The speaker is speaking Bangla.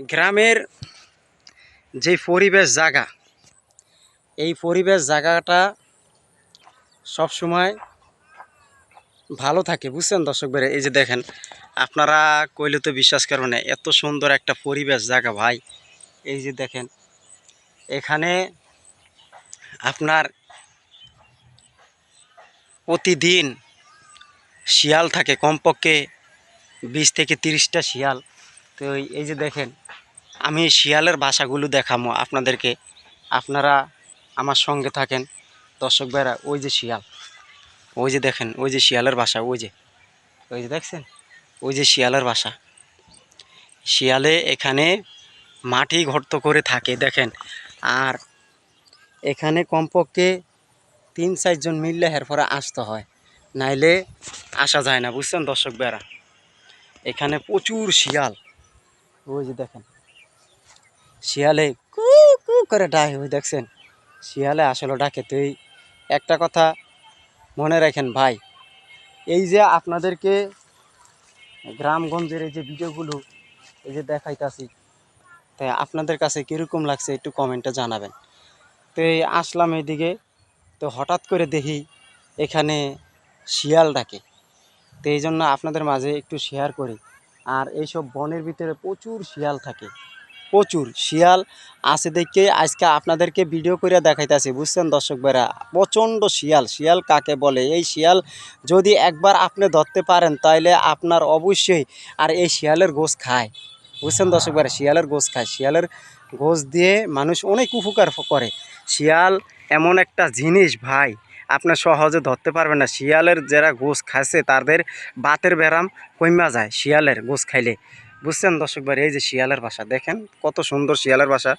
গ্রামের যে পরিবেশ জায়গা, এই পরিবেশ জায়গাটা সবসময় ভালো থাকে, বুঝছেন দর্শক ভাই? এই যে দেখেন, আপনারা কইলে তো বিশ্বাস করবেন না, এত সুন্দর একটা পরিবেশ জায়গা ভাই। এই যে দেখেন, এখানে আপনার প্রতিদিন শিয়াল থাকে, কমপক্ষে 20 থেকে 30টা শিয়াল। তো এই যে দেখেন, আমি শিয়ালের বাসাগুলো দেখাবো আপনাদেরকে, আপনারা আমার সঙ্গে থাকেন দর্শক ভাইরা। ওই যে শিয়াল, ওই যে দেখেন, ওই যে শিয়ালের বাসা, ওই যে দেখছেন, ওই যে শিয়ালের বাসা। শিয়ালে এখানে মাটি গর্ত করে থাকে দেখেন। আর এখানে কমপক্ষে 3-4 জন মিললে এরপরে আসতে হয়, নাইলে আসা যায় না, বুঝছেন দর্শক ভাইরা? এখানে প্রচুর শিয়াল। ওই যে দেখেন, শিয়ালে কু কু করে ডাকে, ওই দেখছেন, শিয়ালে আসলে ডাকে। তো এই একটা কথা মনে রাখেন ভাই, এই যে আপনাদেরকে গ্রামগঞ্জের এই যে ভিডিওগুলো এই যে দেখাইতাছি, তাই আপনাদের কাছে কীরকম লাগছে একটু কমেন্টে জানাবেন। তো এই আসলাম এইদিকে, তো হঠাৎ করে দেখি এখানে শিয়াল ডাকে। তো এই জন্য আপনাদের মাঝে একটু শেয়ার করি। আর এইসব বনের ভিতরে প্রচুর শিয়াল থাকে, প্রচুর শিয়াল আছে দেখে আজকে আপনাদেরকে ভিডিও করে দেখাইতেছি, বুঝছেন দর্শক ভাইরা? প্রচণ্ড শিয়াল। শিয়াল কাকে বলে? এই শিয়াল যদি একবার আপনি ধরতে পারেন তাহলে আপনার অবশ্যই আর এই শিয়ালের গোশ খায়, বুঝছেন দর্শক ভাইরা? শিয়ালের গোশ খায়, শিয়ালের গোশ দিয়ে মানুষ অনেক উপকার করে। শিয়াল এমন একটা জিনিস ভাই, আপনার সহজে ধরতে পারবেন না। শিয়ালের যারা গোশ খাচ্ছে তাদের বাতের ব্যারাম কইমা যায় শিয়ালের গোশ খাইলে, বুঝছেন দর্শক ভাই? এই যে শিয়ালের বাসা দেখেন, কত সুন্দর শিয়ালের বাসা।